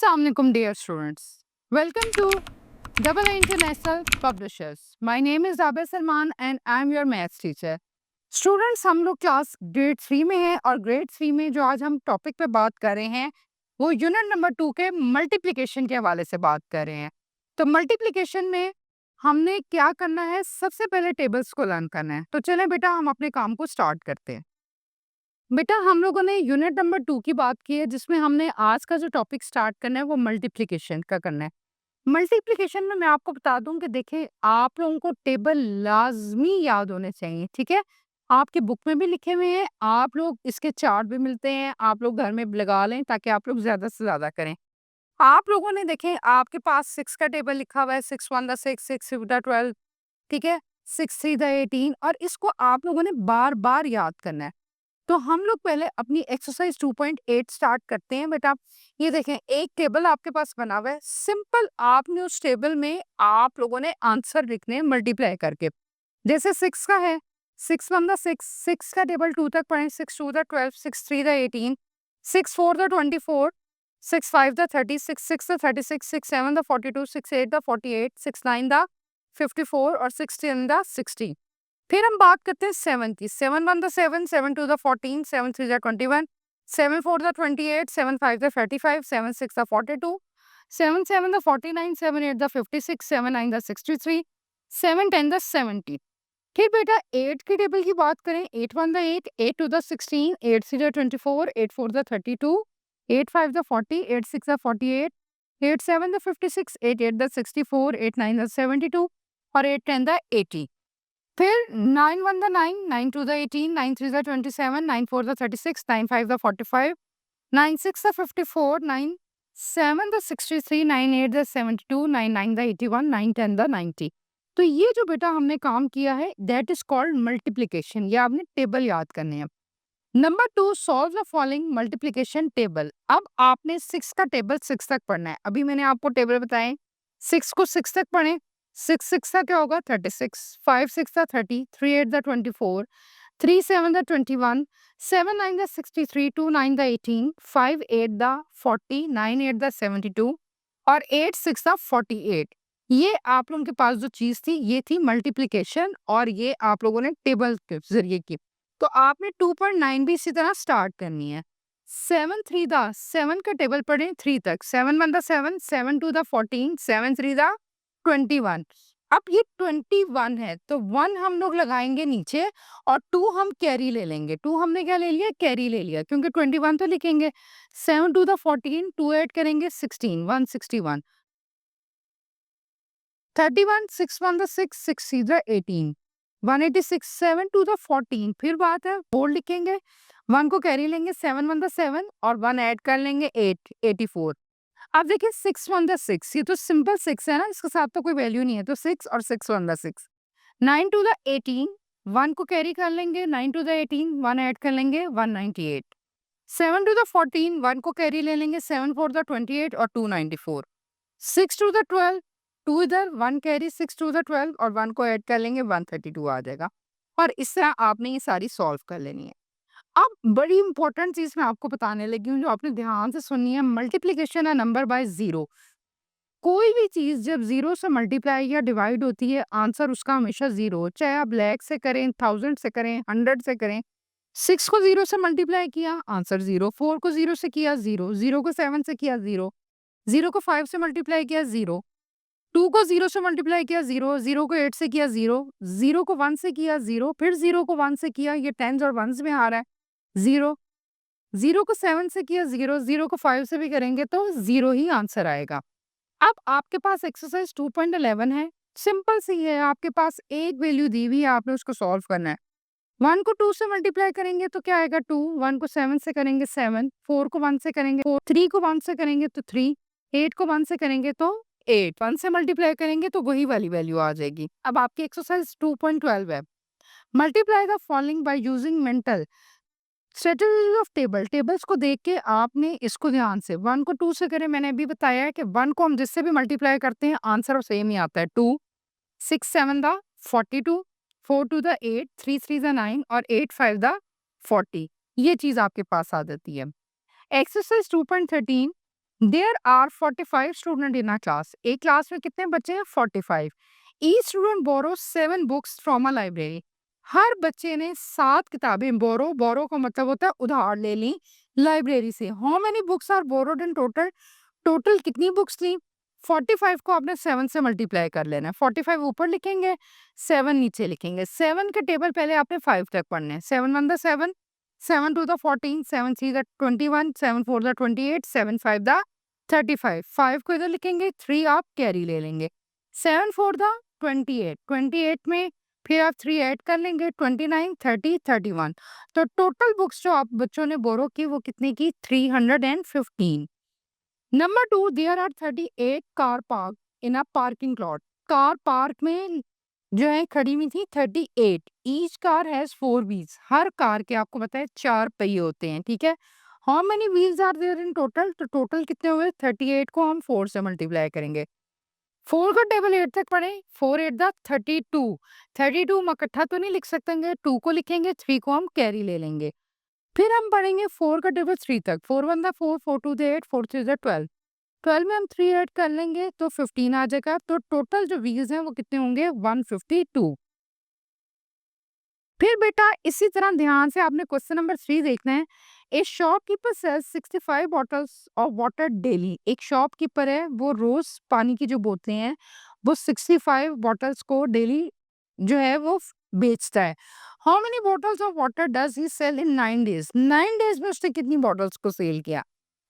Assalamualaikum dear students. Welcome to Double A International Publishers. My name is Abir Salman and I am your maths teacher. Students हम लोग class grade 3 में हैं और grade 3 में जो आज हम टॉपिक पे बात कर रहे हैं वो यूनिट नंबर 2 के मल्टीप्लिकेशन के हवाले से बात कर रहे हैं। तो मल्टीप्लिकेशन में हमने क्या करना है, सबसे पहले टेबल्स को लर्न करना है। तो चलें बेटा हम अपने काम को स्टार्ट करते हैं। बेटा हम लोगों ने यूनिट नंबर 2 की बात की है जिसमें हमने आज का जो टॉपिक स्टार्ट करना है वो मल्टीप्लिकेशन का करना है। मल्टीप्लिकेशन में मैं आपको बता दूं कि देखिए आप लोगों को टेबल लाजमी याद होने चाहिए, ठीक है। आपकी बुक में भी लिखे हुए हैं, आप लोग इसके चार्ट भी मिलते हैं, आप लोग घर में लगा लें ताकि आप लोग ज्यादा से ज्यादा करें। आप लोगों ने देखें आपके पास 6 का टेबल लिखा हुआ है, 6 1 द 6, 6 2 द 12, ठीक है, 6 3 द 18 और इसको आप लोगों ने बार बार याद करना है। तो हम लोग पहले अपनी एक्सरसाइज 2.8 स्टार्ट करते हैं। बेटा ये देखें एक टेबल आपके पास बना हुआ है, सिंपल आपने उस टेबल में आप लोगों ने आंसर लिखने हैं मल्टीप्लाई करके। जैसे 6 का है, 6 1 द 6, 6 का टेबल 2 तक पढ़ें, 6 2 the 12, 6 3 the 18, 6 4 the 24, 6 5 the 30, 6 6 the 36, 6 7 the 42, 6 8 the 48, 6 9 the 54 और 6 10 द 60। फिर हम बात करते हैं 7 की। 7 1 the 7, 7 2 the 14, 7 3 the 21, 7 4 the 28, 7 5 the 35, 7 6 the 42, 7 7 the 49, 7 8 the 56, 7 9 the 63, 7 10 the 70। फिर बेटा 8 की टेबल की बात करें, 8 1 the 8, 8 2 the 16, 8 3 the 24, 8 4 the 32, 8 5 the 40, 8 6 the 48, 8 7 the 56, 8 8 the 64, 8 9 the 72 और 8 10 द 80। फिर 9 1 the 9, 9 2 the 18, 9 3 the 27, 9 4 the 36, 9 5 the 45, 9 6 the 54, 9 7 the 63, 9 8 the 72, 9 9 the 81, 9 10 the 90। तो ये जो बेटा हमने काम किया है दैट इज कॉल्ड मल्टीप्लिकेशन, या आपने टेबल याद करने हैं। Number 2, solve the following multiplication table. अब आपने 6 का टेबल 6 तक पढ़ना है। अभी मैंने आपको टेबल बताए, 6 को 6 तक पढ़ें। 6 6 का क्या होगा 36, 5 6 का 30, 3 8 the 24, 3 7 the 21, 7 9 the 63, 2 9 the 18, 5 8 the 40, 9 8 the 72 और 8 6 द 48। ये आप लोगों के पास जो चीज थी ये थी मल्टीप्लिकेशन और ये आप लोगों ने टेबल के जरिए की। तो आपने 2.9 भी इसी तरह स्टार्ट करनी है। 7 3 द 7 का टेबल पढ़ें 3 तक। 7 1 द 7, 7 2 द 14, 7 3 द 21। अब ये 21 है तो 1 हम लोग लगाएंगे नीचे और 2 हम कैरी ले लेंगे। 2 हमने क्या ले लिया, कैरी ले लिया, क्योंकि 21 तो लिखेंगे। 7 2 द 14, 2 ऐड करेंगे 16, 161, 31 6 1 द 6, 6 3 द 18, 186, 7 2 द 14। फिर बात है 4 लिखेंगे, 1 को कैरी लेंगे, 7 1 द 7 और 1 ऐड कर लेंगे 8, 84। अब देखिए 6 1 द 6, ये तो सिंपल 6 है ना, इसके साथ तो कोई वैल्यू नहीं है, तो 6 और 6 1 द 6। 9 2 द 18, 1 को कैरी कर लेंगे, 9 2 द 18, 1 ऐड कर लेंगे 198। 7 2 द 14, 1 को कैरी ले लेंगे, 7 4 द 28 और 294। 6 2 द 12, 2 इधर, 1 कैरी, 6 2 द 12 और 1 को ऐड कर लेंगे 132 आ जाएगा। और इस तरह आपने ये सारी सॉल्व कर लेनी है। अब बड़ी इंपॉर्टेंट चीज मैं आपको बताने लगी हूँ जो आपने ध्यान से सुननी है, मल्टीप्लिकेशन है नंबर बाय जीरो। कोई भी चीज जब जीरो से मल्टीप्लाई या डिवाइड होती है आंसर उसका हमेशा जीरो हो, चाहे आप लैख से करें, 1000 से करें, 100 से करें। 6 को 0 से मल्टीप्लाई किया आंसर जीरो, 4 को 0 से किया जीरो, 0 को 7 से किया जीरो, 0 को 5 से मल्टीप्लाई किया जीरो, 2 को 0 से मल्टीप्लाई किया जीरो, 0 को 8 से किया जीरो, 0 को 1 से किया जीरो, फिर 0 को 1 से किया, ये टेंस और वंस में आ रहा है जीरो, 0 को 7 से किया जीरो, 0 को 5 से भी करेंगे तो जीरो ही आंसर आएगा। अब आपके पास एक्सरसाइज 2.11 है, सिंपल सी है, आपके पास एक वैल्यू दी हुई है, आपने उसको सॉल्व करना है। 1 को 2 से मल्टीप्लाई करेंगे तो क्या आएगा 2, 1 को 7 से करेंगे 7, 4 को 1 से करेंगे 4, 3 को 1 से करेंगे तो 3, 8 को 1 से करेंगे तो 8, 1 से मल्टीप्लाई करेंगे तो वही वाली वैल्यू आ जाएगी। अब आपकी एक्सरसाइज 2.12 है, multiply the following by using mental strategy of table. Tables को देख के आपने इसको ध्यान से 1 को 2 से करें, मैंने अभी बताया है कि 1 को हम जिससे भी मल्टीप्लाई करते हैं आंसर सेम ही आता है 2, 6 7 द 42, 4 2 द 8, 3 3 द 9 और 8 5 द 40। ये चीज आपके पास आ जाती है। Exercise 2.13 there are 45 student in a class. एक क्लास में कितने बच्चे हैं? 45। Each student borrow 7 books from a library. हर बच्चे ने 7 किताबें बोरो, बोरो का मतलब होता है उधार ले ली लाइब्रेरी से। How many books are borrowed in total? Total कितनी बुक्स ली? 45 को आपने 7 से मल्टीप्लाई कर लेना है। 45 ऊपर लिखेंगे, 7 नीचे लिखेंगे। 7 के टेबल पहले आपने 5 तक पढ़ने हैं। 7 1 the 7, 7 2 the 14, 7 3 the 21, 7 4 the 28, 7 5 the 35। 5 को इधर लिखेंगे, 3 आप कैरी ले लेंगे। 7 4 द 28, 28 में फिर आप 3 ऐड कर लेंगे, 29 30 31। तो टोटल बुक्स जो आप बच्चों ने बोरो की वो कितने की? 315। Number 2, there are 38 car park in a parking lot. Car park में जो है खड़ी हुई थी 38। Each car has 4 wheels. हर कार के आपको पता है 4 पहिए होते हैं, ठीक है। How many wheels are there in total? तो टोटल कितने हुए? 38 को हम 4 से मल्टीप्लाई करेंगे। 4 का टेबल 8 तक पढ़े। 4 8 द 32। 32 हम इकट्ठा तो नहीं लिख सकते, 2 को लिखेंगे, 3 को हम कैरी ले लेंगे। फिर हम पढ़ेंगे 4 का टेबल 3 तक। 4 1 द 4, 4 2 द 8, 4 3 द 12। 12 में हम 3 ऐड कर लेंगे तो 15 आ जाएगा। तो टोटल जो व्हील्स हैं वो कितने होंगे? 152। फिर बेटा इसी तरह ध्यान से आपने क्वेश्चन नंबर 3 देखना है। A shopkeeper sells 65 bottles of water daily. एक शॉपकीपर है, वो रोज पानी की जो बोतलें हैं वो 65 बॉटल्स को डेली जो है वो बेचता है। How many bottles of water does he sell in 9 days? 9 days में उसने कितनी बॉटल्स को सेल किया?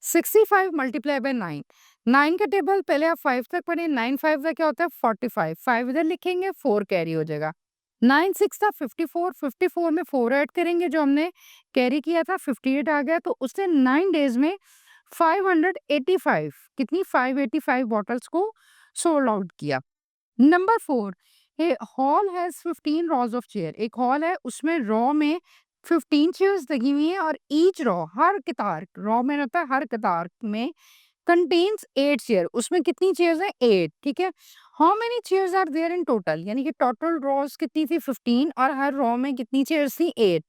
65 मल्टीप्लाई बाय 9। 9 का टेबल पहले आप 5 तक पढ़े। 9 5 का क्या होता है? 45। 5 इधर लिखेंगे, 4 कैरी हो जाएगा। 9 6 था 54। 54 में 4 ऐड करेंगे, जो हमने कैरी किया था 58 आ गया। तो उसने 9 डेज में 585 कितनी? 585 बॉटल्स को सोल्ड आउट किया। Number 4, A hall has 15 rows of chair. एक हॉल है, उसमें रॉ में 15 चेयर्स लगी हुई हैं और ईच रॉ, हर कतार, रॉ में होता है हर कतार में कंटेन्स 8 चेयर। उसमें कितनी चेयर्स हैं? 8, ठीक है। How many chairs are there in total? यानी कि टोटल रॉज कितनी थी? 15 और हर रॉ में कितनी चेयर्स थी? 8।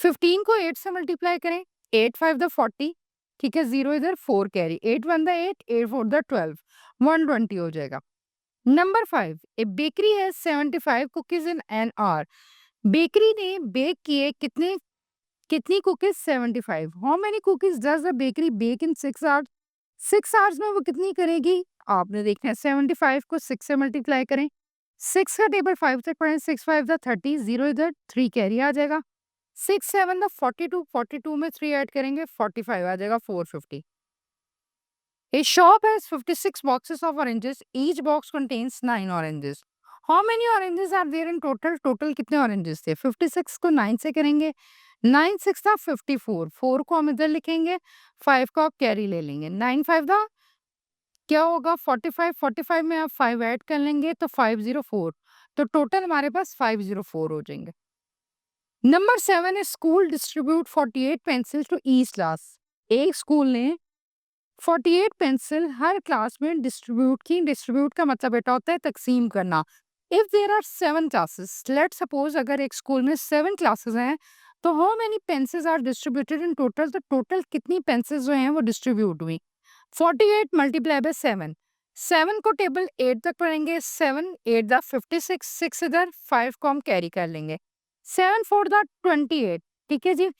15 को 8 से मल्टीप्लाई करें। 8 5 द 40, ठीक है, 0 इधर, 4 कैरी। 8 1 द 8, 8 4 द 12, 120 हो जाएगा। नंबर 5, ए बेकरी है 75 cookies in an hour. Bakery ने बेक किए कितने कितनी cookies? 75। How many cookies does the bakery bake in 6 hours? 6 hours में वो कितनी करेगी? आपने देखना है। 75 को 6 से मल्टीप्लाई करें। 6 का टेबल 5 तक पढ़ें। 6 5 द 30, 0 इधर, 3 कैरी आ जाएगा। 6 7 द 42, 42 में 3 ऐड करेंगे, 45 आ जाएगा, 450। A shop has 56 boxes of oranges. Each box contains 9 oranges. How many oranges are there in total? Total कितने oranges थे? 56 को 9 से करेंगे। 9 6 था 54। 4 को हम इधर लिखेंगे, 5 को आप कैरी ले लेंगे। 9 5 था क्या होगा? 45। 45 में आप 5 ऐड कर लेंगे तो 504। तो टोटल हमारे पास 504 हो जाएंगे। नंबर 7 है school distribute 48 pencil to each class. एक स्कूल ने 48 पेंसिल हर क्लास में डिस्ट्रीब्यूट की। डिस्ट्रीब्यूट का मतलब बेटा होता है तकसीम करना। If there are 7 classes, let suppose अगर एक स्कूल में 7 क्लासेस हैं, तो how many pencils are distributed in total? तो टोटल कितनी पेंसिल्स जो हैं वो डिस्ट्रीब्यूट हुई? 48 मल्टीप्लाई बाय 7। 7 को टेबल 8 तक पढ़ेंगे। 7 8 द 56, 6 इधर, 5 को हम कैरी कर लेंगे। 7 4 द 28, ठीक है जी।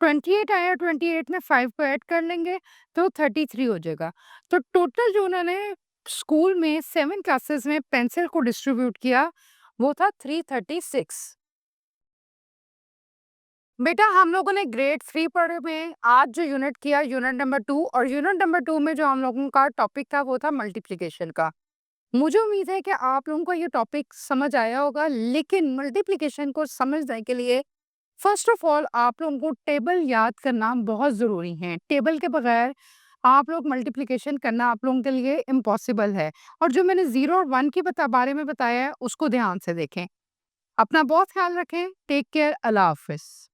28 आया, 28 में 5 को ऐड कर लेंगे तो 33 हो जाएगा। तो टोटल जो उन्होंने स्कूल में 7 क्लासेस में पेंसिल को डिस्ट्रीब्यूट किया वो था 336। बेटा हम लोगों ने ग्रेड 3 पढ़े में आज जो यूनिट किया, यूनिट नंबर 2, और यूनिट नंबर 2 में जो हम लोगों का टॉपिक था वो था मल्टीप्लिकेशन का। मुझे उम्मीद है कि आप लोगों को ये टॉपिक समझ आया होगा, लेकिन मल्टीप्लिकेशन को समझने के लिए फर्स्ट ऑफ ऑल आप लोगों को टेबल याद करना बहुत ज़रूरी है। टेबल के बगैर आप लोग मल्टीप्लिकेशन करना आप लोगों के लिए इम्पॉसिबल है। और जो मैंने 0 और 1 के बारे में बताया है उसको ध्यान से देखें। अपना बहुत ख्याल रखें। Take care. अल्लाह हाफिज़।